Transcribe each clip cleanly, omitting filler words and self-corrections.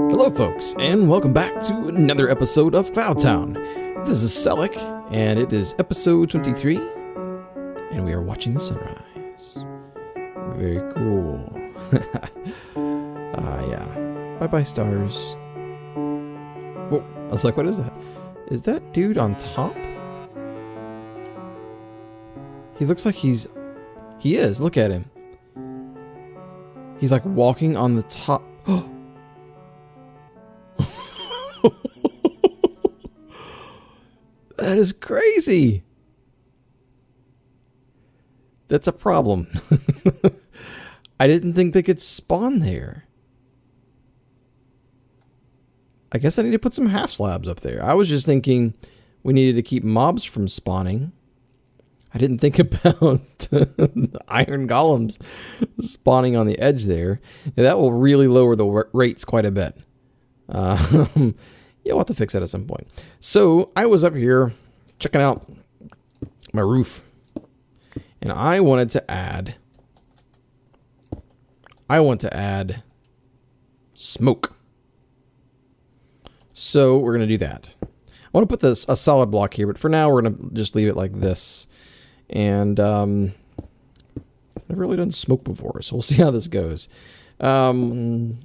Hello folks, and welcome back to another episode of Cloud Town. This is Selleck, and it is episode 23, and we are watching the sunrise. Very cool. Yeah. Bye-bye, stars. Whoa, I was like, what is that? Is that dude on top? He looks like he is, look at him. He's like walking on the top. That is crazy. That's a problem. I didn't think they could spawn there. I guess I need to put some half slabs up there. I was just thinking we needed to keep mobs from spawning. I didn't think about the iron golems spawning on the edge there. Yeah, that will really lower the rates quite a bit. Yeah, we'll have to fix that at some point. So I was up here checking out my roof, and I want to add smoke. So we're going to do that. I want to put a solid block here, but for now we're going to just leave it like this. And I've never really done smoke before, so we'll see how this goes. Let's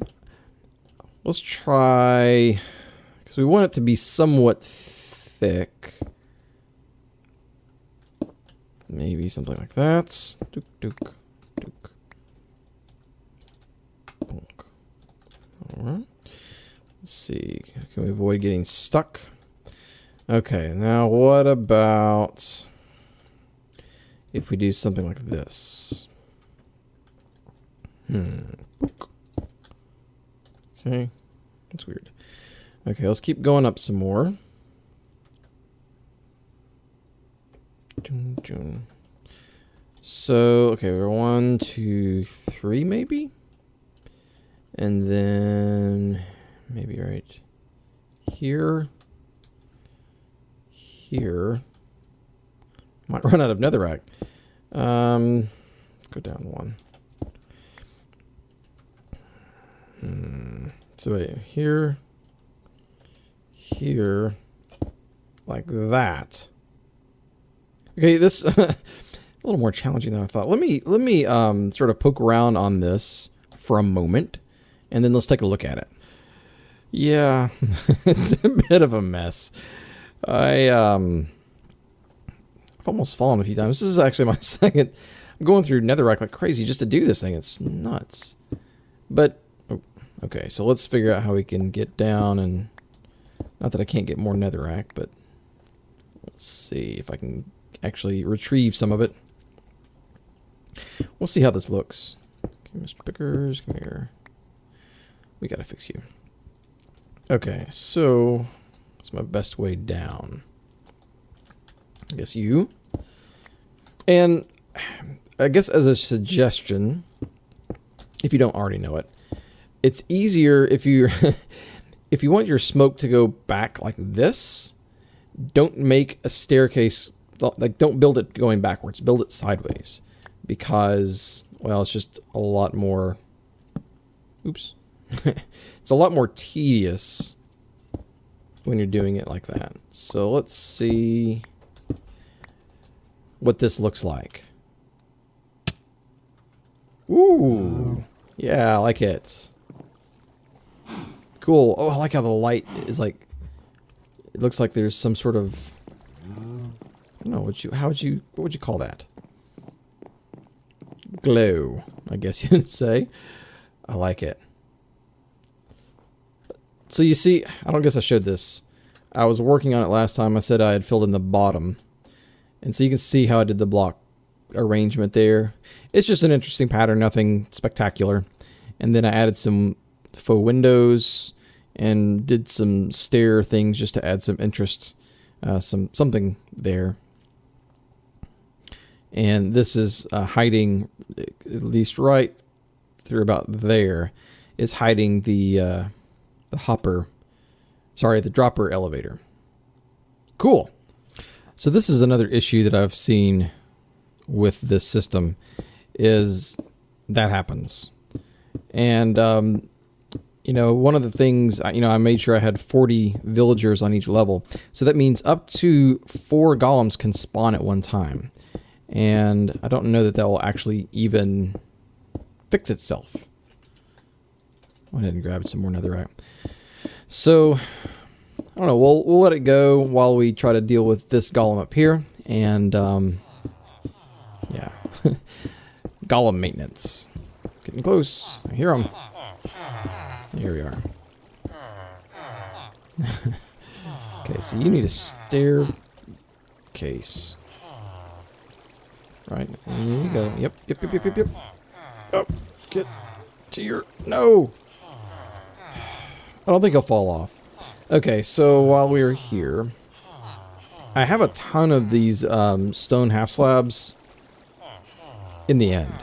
try, because we want it to be somewhat thick. Maybe something like that. Dook, dook, dook. Bonk. All right. Let's see. Can we avoid getting stuck? Okay, now what about if we do something like this? Okay, that's weird. Okay, let's keep going up some more. So, okay, we're 1, 2, 3 maybe? And then maybe right here. Here. Might run out of netherrack. Go down 1. So wait, here, like that. Okay, this a little more challenging than I thought. Let me sort of poke around on this for a moment, and then let's take a look at it. Yeah, it's a bit of a mess. I've almost fallen a few times. This is actually my second. I'm going through netherrack like crazy just to do this thing. It's nuts. But okay, so let's figure out how we can get down, and not that I can't get more netherrack, but let's see if I can actually retrieve some of it. We'll see how this looks. Okay, Mr. Pickers, come here. We gotta fix you. Okay, so what's my best way down? I guess you. And I guess as a suggestion, if you don't already know it, it's easier if you if you want your smoke to go back like this, don't make a staircase, like don't build it going backwards, build it sideways, because, well, it's just a lot more, oops, it's a lot more tedious when you're doing it like that. So let's see what this looks like. Ooh, yeah, I like it. Cool. Oh, I like how the light is like, it looks like there's some sort of, I don't know, what would you call that? Glow, I guess you'd say. I like it. So you see, I don't guess I showed this. I was working on it last time. I said I had filled in the bottom. And so you can see how I did the block arrangement there. It's just an interesting pattern, nothing spectacular. And then I added some faux windows and did some stair things just to add some interest, something there. And this is hiding, at least right through about there, is hiding the dropper elevator. Cool. So this is another issue that I've seen with this system, is that happens. And you know, one of the things, you know, I made sure I had 40 villagers on each level. So that means up to 4 golems can spawn at one time. And I don't know that that will actually even fix itself. Go ahead and grab some more netherite. So, I don't know, we'll let it go while we try to deal with this golem up here. And, yeah. Golem maintenance. Getting close. I hear them. Here we are. Okay, so you need a staircase. Right, there you go. Yep. Oh, get to your... No! I don't think he'll fall off. Okay, so while we are here, I have a ton of these stone half slabs in the end,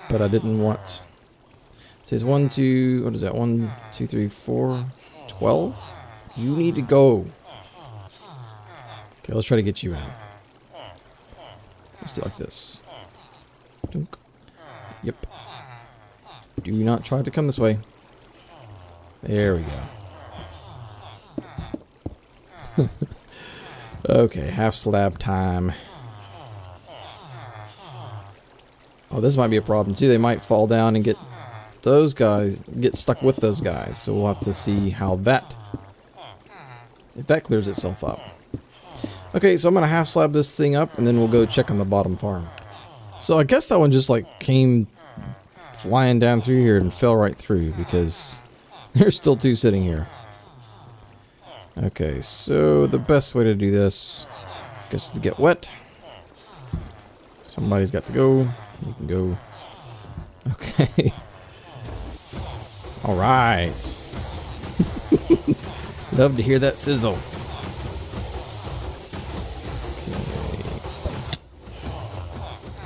but I didn't want... It says 1, 2, what is that? 1, 2, 3, 4, 12? You need to go. Okay, let's try to get you in. Let's do it like this. Dunk. Yep. Do not try to come this way. There we go. Okay, half slab time. Oh, this might be a problem too. They might fall down and get those guys, get stuck with those guys. So we'll have to see how that, if that clears itself up. Okay, so I'm going to half slab this thing up and then we'll go check on the bottom farm. So I guess that one just like came flying down through here and fell right through because there's still 2 sitting here. Okay, so the best way to do this, I guess, is to get wet. Somebody's got to go. You can go. Okay. All right. Love to hear that sizzle.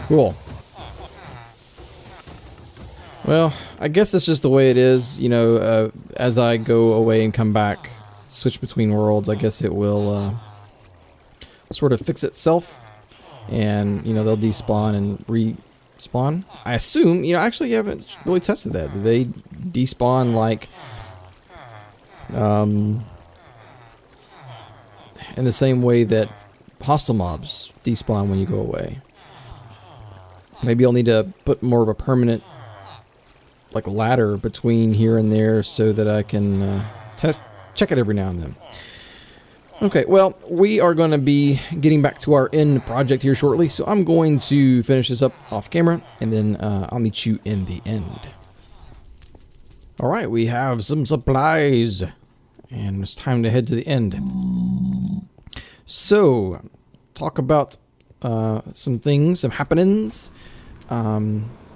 Okay. Cool. Well, I guess that's just the way it is. You know, as I go away and come back, switch between worlds, I guess it will sort of fix itself. And, you know, they'll despawn and respawn. I assume, you know, actually you haven't really tested that. Do they despawn like in the same way that hostile mobs despawn when you go away? Maybe I'll need to put more of a permanent like ladder between here and there so that I can check it every now and then. Okay, well, we are going to be getting back to our end project here shortly, so I'm going to finish this up off camera, and then I'll meet you in the end. Alright, we have some supplies, and it's time to head to the end. So, talk about some things, some happenings.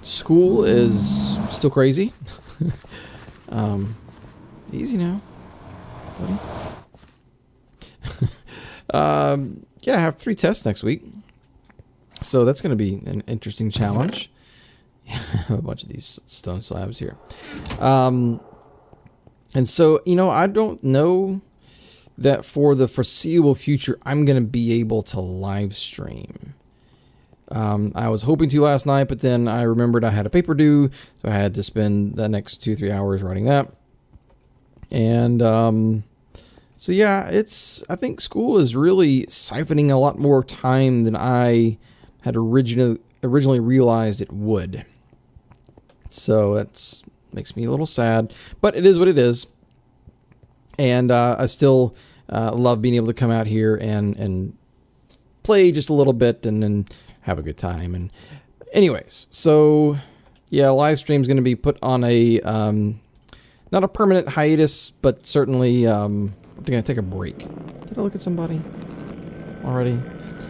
School is still crazy. Easy now, buddy. Yeah, I have 3 tests next week, so that's going to be an interesting challenge. A bunch of these stone slabs here. And so, you know, I don't know that for the foreseeable future I'm going to be able to live stream. I was hoping to last night, but then I remembered I had a paper due, so I had to spend the next 2-3 hours writing that. And so yeah, I think school is really siphoning a lot more time than I had originally realized it would. So that makes me a little sad, but it is what it is. And I still love being able to come out here and play just a little bit and then have a good time. And anyways, so yeah, live stream is going to be put on a not a permanent hiatus, but certainly we're going to take a break. Did I look at somebody already?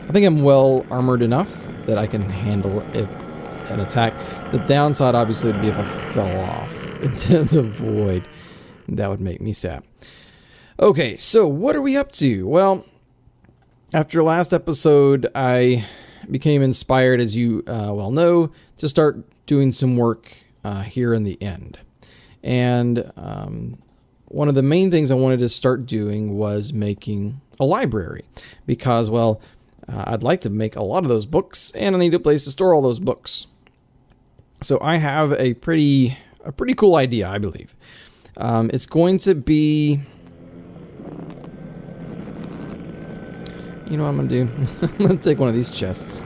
I think I'm well armored enough that I can handle an attack. The downside obviously would be if I fell off into the void. That would make me sad. Okay, so what are we up to? Well, after last episode, I became inspired, as you well know, to start doing some work here in the end. And one of the main things I wanted to start doing was making a library. Because, well, I'd like to make a lot of those books, and I need a place to store all those books. So I have a pretty cool idea, I believe. It's going to be... You know what I'm going to do? I'm going to take one of these chests.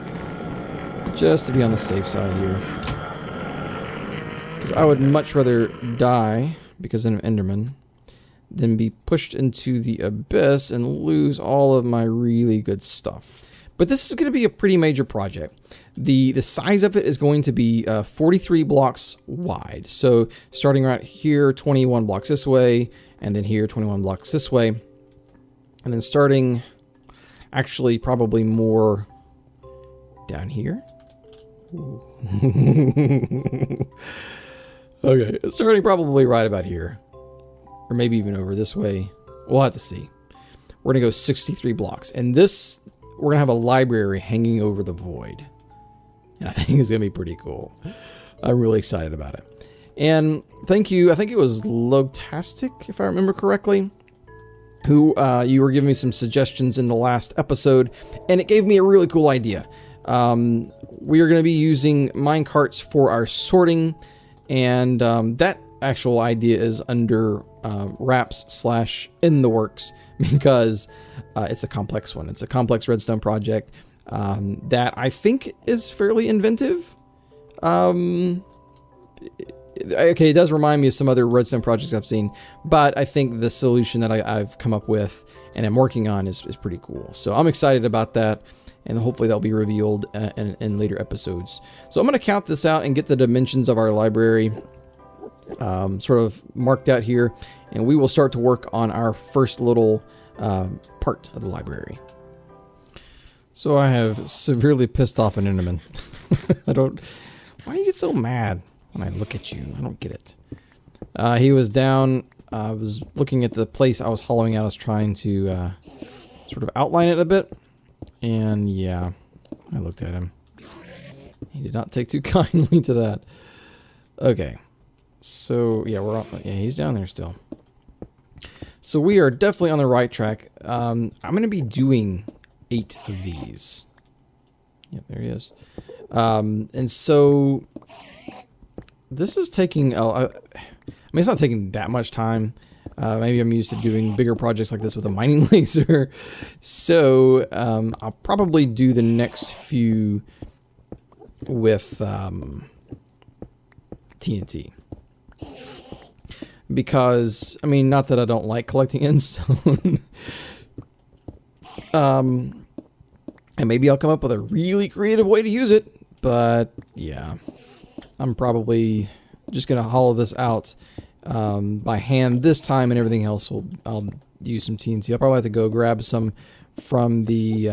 Just to be on the safe side here. Because I would much rather die because I'm an Enderman than be pushed into the abyss and lose all of my really good stuff. But this is going to be a pretty major project. The size of it is going to be 43 blocks wide. So starting right here, 21 blocks this way, and then here, 21 blocks this way. And then starting, actually probably more down here. Okay, starting probably right about here. Or maybe even over this way. We'll have to see. We're going to go 63 blocks. And this, we're going to have a library hanging over the void. And I think it's going to be pretty cool. I'm really excited about it. And thank you, I think it was Logtastic, if I remember correctly, who you were giving me some suggestions in the last episode. And it gave me a really cool idea. We are going to be using minecarts for our sorting. And that actual idea is under wraps / in the works because it's a complex one. It's a complex redstone project that I think is fairly inventive. Okay, it does remind me of some other redstone projects I've seen, but I think the solution that I've come up with and I'm working on is pretty cool. So I'm excited about that, and hopefully that'll be revealed in later episodes. So I'm going to count this out and get the dimensions of our library sort of marked out here, and we will start to work on our first little part of the library. So I have severely pissed off an Enderman. Why do you get so mad when I look at you? I don't get it. He was down. I was looking at the place I was hollowing out. I was trying to sort of outline it a bit. And yeah, I looked at him. He did not take too kindly to that. Okay. So yeah, he's down there still. So we are definitely on the right track. I'm going to be doing 8 of these. Yep, there he is. And so this is taking, I mean, it's not taking that much time. Maybe I'm used to doing bigger projects like this with a mining laser. So I'll probably do the next few with TNT. Because, I mean, not that I don't like collecting endstone. And maybe I'll come up with a really creative way to use it. But, yeah. I'm probably just going to hollow this out by hand this time, and everything else I'll use some TNT. I'll probably have to go grab some from the,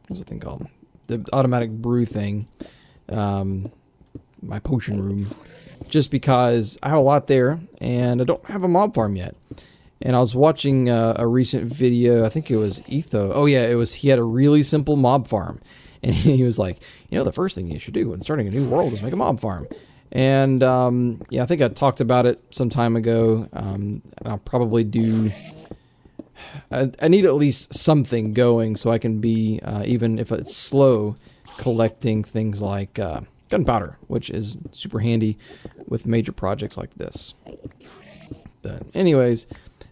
what's the thing called? The automatic brew thing. My potion room. Just because I have a lot there, and I don't have a mob farm yet. And I was watching a recent video, I think it was Etho. Oh yeah, he had a really simple mob farm. And he was like, you know, the first thing you should do when starting a new world is make a mob farm. And yeah, I think I talked about it some time ago. I'll probably do... I need at least something going so I can be, even if it's slow, collecting things like gunpowder, which is super handy with major projects like this. But anyways,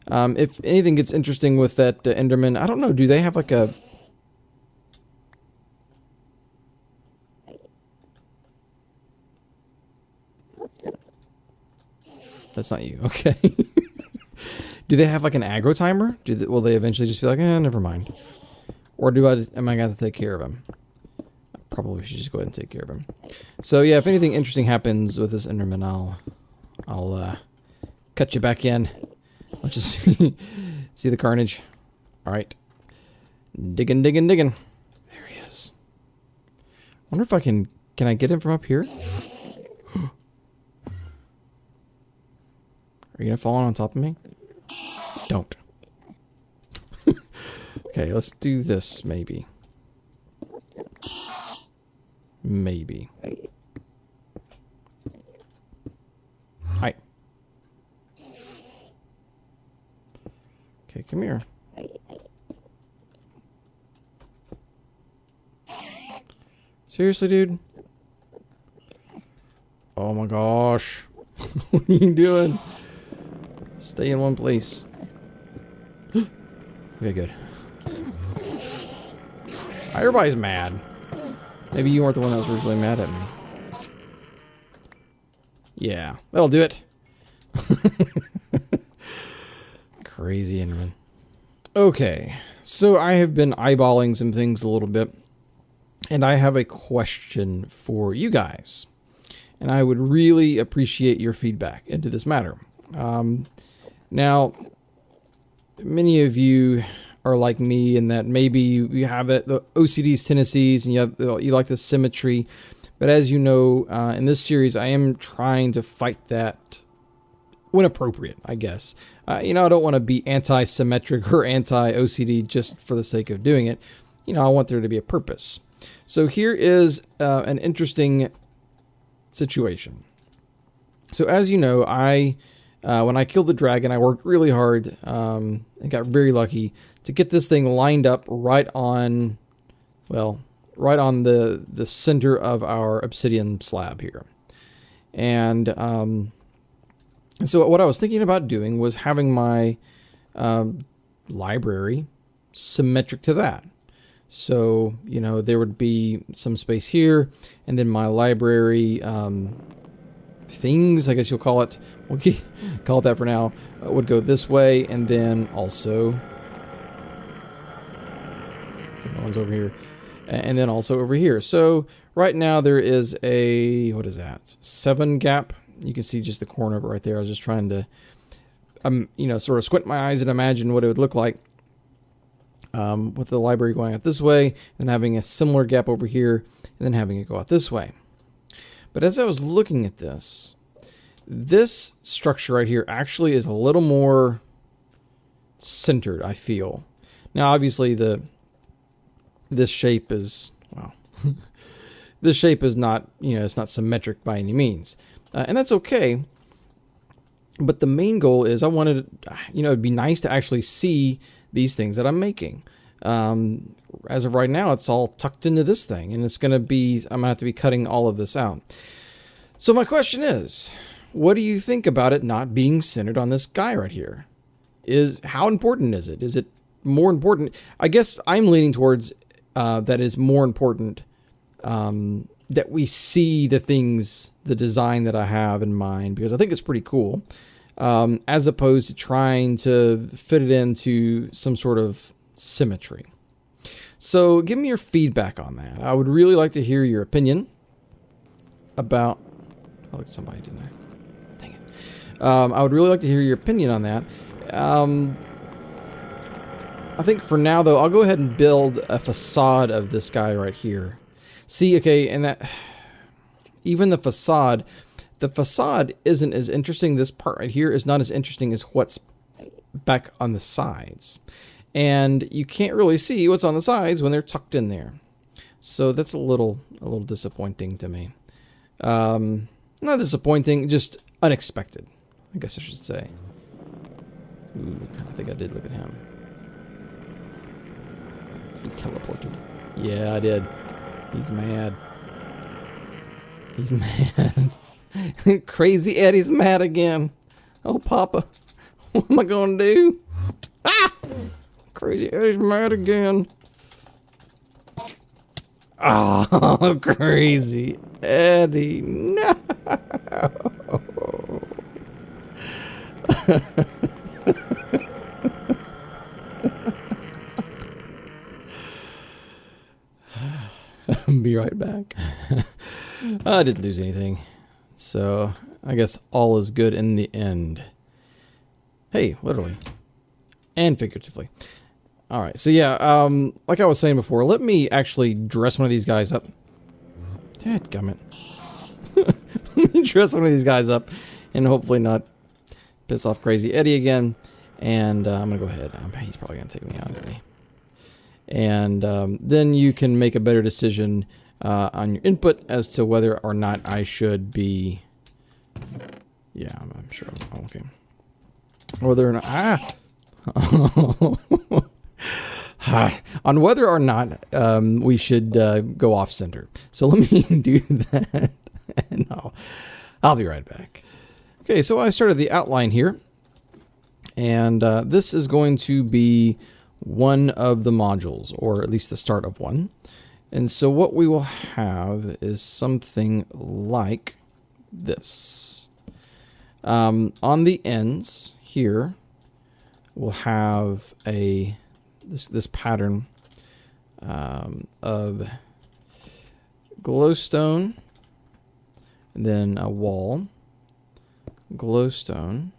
if anything gets interesting with that Enderman, I don't know, do they have like a... That's not you, okay. Do they have like an aggro timer? Will they eventually just be like, never mind? Or am I going to take care of him? I probably should just go ahead and take care of him. So yeah, if anything interesting happens with this Enderman, I'll cut you back in. Let's just see the carnage. Alright. Digging, digging, digging. There he is. Wonder if I can I get him from up here? Are you gonna fall on top of me? Don't. Okay, let's do this, maybe. Maybe. Hi. Okay, come here. Seriously, dude? Oh my gosh. What are you doing? Stay in one place. Okay, good. Everybody's mad. Maybe you weren't the one that was originally mad at me. Yeah, that'll do it. Crazy Enderman. Okay, so I have been eyeballing some things a little bit, and I have a question for you guys. And I would really appreciate your feedback into this matter. Now, many of you are like me in that maybe you have the OCD's tendencies and you like the symmetry. But as you know, in this series, I am trying to fight that when appropriate, I guess. You know, I don't want to be anti-symmetric or anti-OCD just for the sake of doing it. You know, I want there to be a purpose. So here is an interesting situation. So as you know, when I killed the dragon, I worked really hard and got very lucky to get this thing lined up right on, well, right on the center of our obsidian slab here. And so what I was thinking about doing was having my library symmetric to that. So, you know, there would be some space here, and then my library things, I guess you'll call it, we'll call it that for now, would go this way, and then also, no one's over here, and then also over here. So right now there is a, what is that, 7 gap. You can see just the corner of it right there. I was just trying to, you know, sort of squint my eyes and imagine what it would look like with the library going out this way and having a similar gap over here and then having it go out this way. But as I was looking at this structure right here actually is a little more centered, I feel. Now, obviously, this shape is, well, this shape is not, you know, it's not symmetric by any means. And that's okay. But the main goal is I wanted, you know, it'd be nice to actually see these things that I'm making. As of right now, it's all tucked into this thing, and it's going to be, I'm going to have to be cutting all of this out. So my question is, what do you think about it not being centered on this guy right here? How important is it? Is it more important? I guess I'm leaning towards that it's more important that we see the things, the design that I have in mind, because I think it's pretty cool. As opposed to trying to fit it into some sort of symmetry. So give me your feedback on that. I would really like to hear your opinion about, I looked at somebody, didn't I? Dang it. I would really like to hear your opinion on that. I think for now, though, I'll go ahead and build a facade of this guy right here. See, okay, and that, even the facade isn't as interesting. This part right here is not as interesting as what's back on the sides. And you can't really see what's on the sides when they're tucked in there. So that's a little disappointing to me. Not disappointing, just unexpected, I guess I should say. Ooh, I think I did look at him. He teleported. Yeah, I did. He's mad. He's mad. Crazy Eddie's mad again. Oh, Papa. What am I going to do? Ah! Crazy Eddie's mad again. Oh, Crazy Eddie. No. Be right back. I didn't lose anything. So, I guess all is good in the end. Hey, literally. And figuratively. Alright, so yeah, like I was saying before, let me actually dress one of these guys up. Dadgummit. Let me dress one of these guys up and hopefully not piss off Crazy Eddie again. And I'm going to go ahead. He's probably going to take me out, isn't he? And then you can make a better decision on your input as to whether or not I should be... Yeah, I'm sure I'm okay. Whether or not... on whether or not we should go off center. So let me do that, and I'll be right back. Okay, so I started the outline here, and this is going to be one of the modules, or at least the start of one. And so what we will have is something like this. On the ends here, we'll have this pattern of glowstone, and then a wall, glowstone,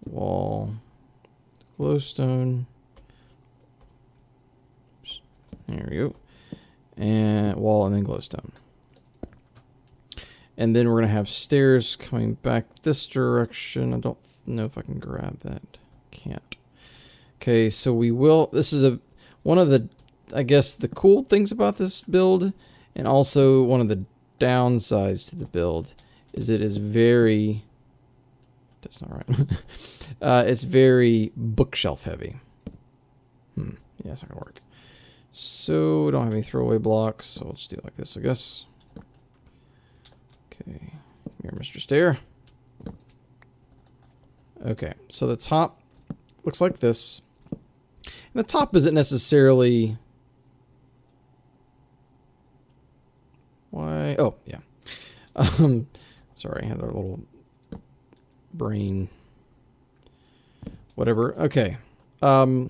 wall, glowstone. Oops, there we go, and wall, and then glowstone. And then we're going to have stairs coming back this direction. I don't know if I can grab that. Can't. Okay, so we will. This is one of the, I guess, the cool things about this build, and also one of the downsides to the build, is it is very. That's not right. It's very bookshelf heavy. Yeah, it's not gonna work. So we don't have any throwaway blocks, so we'll just do it like this, I guess. Okay, here, Mr. Stair. Okay, so the top looks like this. And the top isn't necessarily... Why? Oh, yeah. Sorry, I had a little brain... Whatever. Okay. So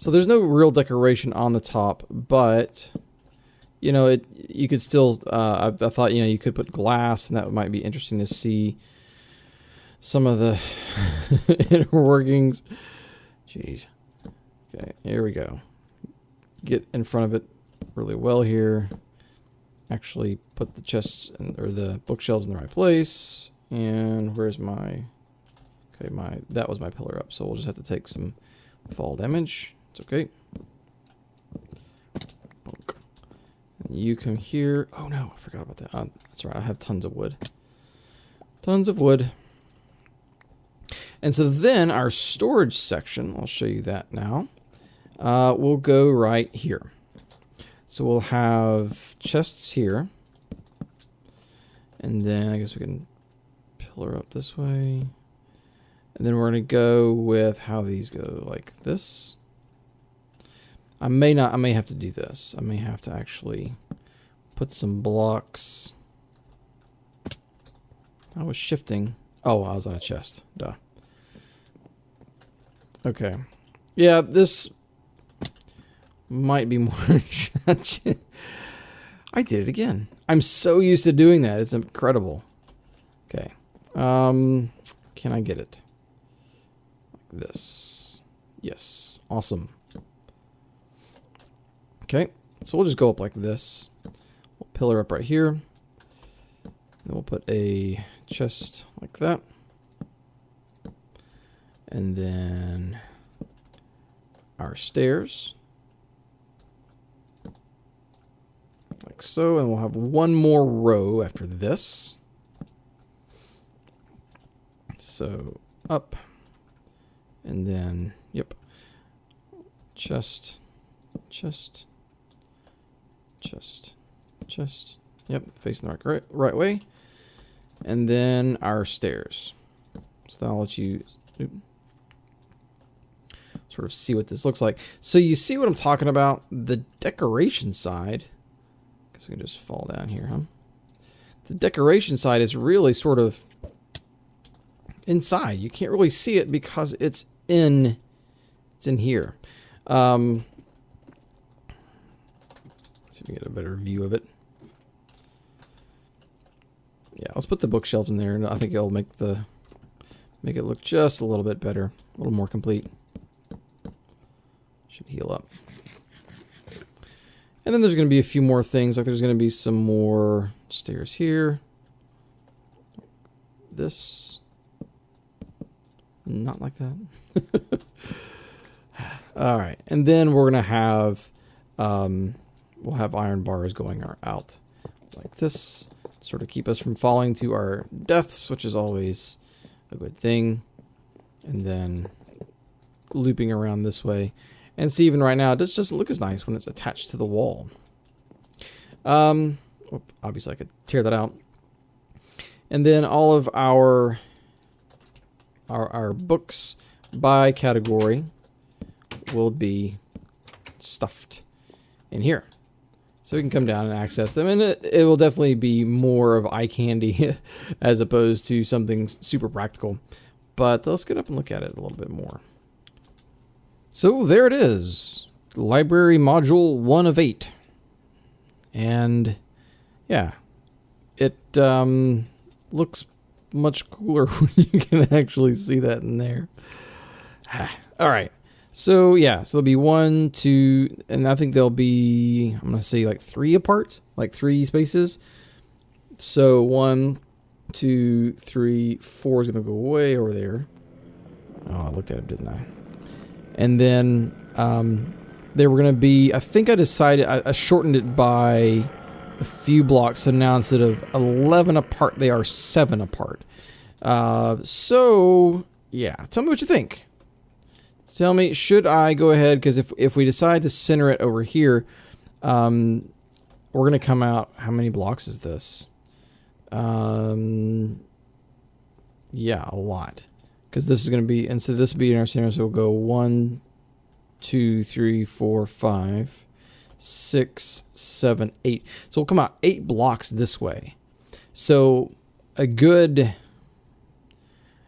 there's no real decoration on the top, but... You know, you could still, I thought, you know, you could put glass, and that might be interesting to see some of the inner workings. Jeez. Okay, here we go. Get in front of it really well here. Actually put the chests, or the bookshelves in the right place. And where's my, okay, that was my pillar up, so we'll just have to take some fall damage. It's okay. You come here. Oh no, I forgot about that. That's right, I have tons of wood. Tons of wood. And so then our storage section, I'll show you that now, will go right here. So we'll have chests here. And then I guess we can pillar up this way. And then we're going to go with how these go, like this. I may have to do this. I may have to actually put some blocks. I was shifting. Oh, I was on a chest. Duh. Okay. Yeah, this might be more challenging. I did it again. I'm so used to doing that. It's incredible. Okay. Can I get it? Like this. Yes. Awesome. Okay, so we'll just go up like this. We'll pillar up right here. Then we'll put a chest like that. And then our stairs. Like so, and we'll have one more row after this. So, up. And then, yep. Chest. Chest. Chest. Yep, facing the right way. And then our stairs. So I'll let you sort of see what this looks like. So you see what I'm talking about? The decoration side. Guess we can just fall down here, huh? The decoration side is really sort of inside. You can't really see it because it's in here. See if we can get a better view of it. Yeah, let's put the bookshelves in there, and I think it'll make it look just a little bit better, a little more complete. Should heal up. And then there's going to be a few more things, like there's going to be some more stairs here. This. Not like that. All right, and then we're going to have we'll have iron bars going out like this, sort of keep us from falling to our deaths, which is always a good thing. And then looping around this way. And see, even right now, it just doesn't look as nice when it's attached to the wall. Obviously, I could tear that out. And then all of our books by category will be stuffed in here. So we can come down and access them, and it will definitely be more of eye candy as opposed to something super practical. But let's get up and look at it a little bit more. So there it is, library module 1 of 8. And yeah, it looks much cooler when you can actually see that in there. All right. So yeah, so there'll be 1, 2, and I think there'll be, I'm gonna say like 3 apart, like 3 spaces. So 1, 2, 3, 4 is gonna go way over there. Oh, I looked at it, didn't I? And then there were gonna be, I think I decided, I shortened it by a few blocks, so now instead of 11 apart, they are 7 apart. So yeah, tell me what you think. Tell me, should I go ahead, because if we decide to center it over here, we're going to come out, how many blocks is this? Yeah, a lot. Because this is going to be, instead of this being our center, so we'll go 1, 2, 3, 4, 5, 6, 7, 8. So we'll come out 8 blocks this way. So a good...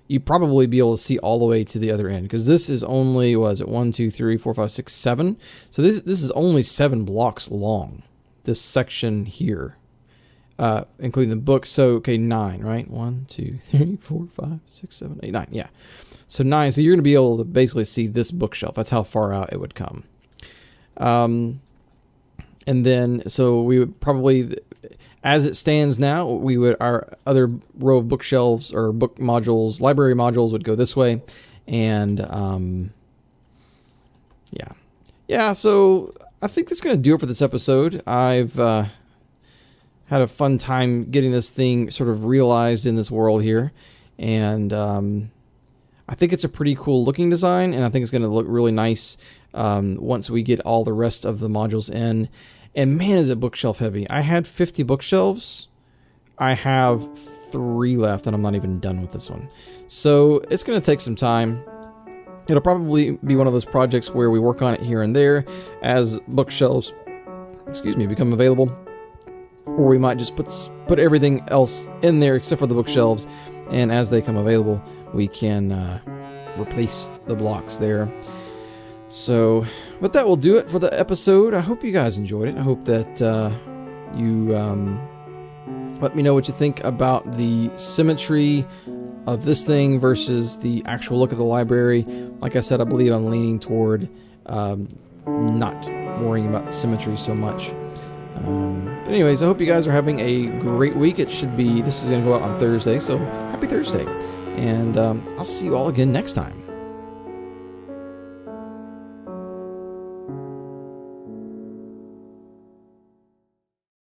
you'd probably be able to see all the way to the other end, because this is only, what is it, 1, 2, 3, 4, 5, 6, 7. So this is only 7 blocks long, this section here, including the book. So okay, 9, right? 1, 2, 3, 4, 5, 6, 7, 8, 9. Yeah, so 9. So you're gonna be able to basically see this bookshelf. That's how far out it would come. And then so we would probably, as it stands now, we would, our other row of bookshelves or book modules, library modules would go this way. And yeah, so I think that's going to do it for this episode. I've had a fun time getting this thing sort of realized in this world here. And I think it's a pretty cool looking design, and I think it's going to look really nice once we get all the rest of the modules in. And man, is it bookshelf heavy. I had 50 bookshelves. I have 3 left, and I'm not even done with this one. So it's going to take some time. It'll probably be one of those projects where we work on it here and there as bookshelves, become available. Or we might just put everything else in there except for the bookshelves, and as they come available, we can replace the blocks there. So, but that will do it for the episode. I hope you guys enjoyed it. I hope that you let me know what you think about the symmetry of this thing versus the actual look of the library. Like I said, I believe I'm leaning toward not worrying about the symmetry so much. But anyways, I hope you guys are having a great week. This is going to go out on Thursday, so happy Thursday. And I'll see you all again next time.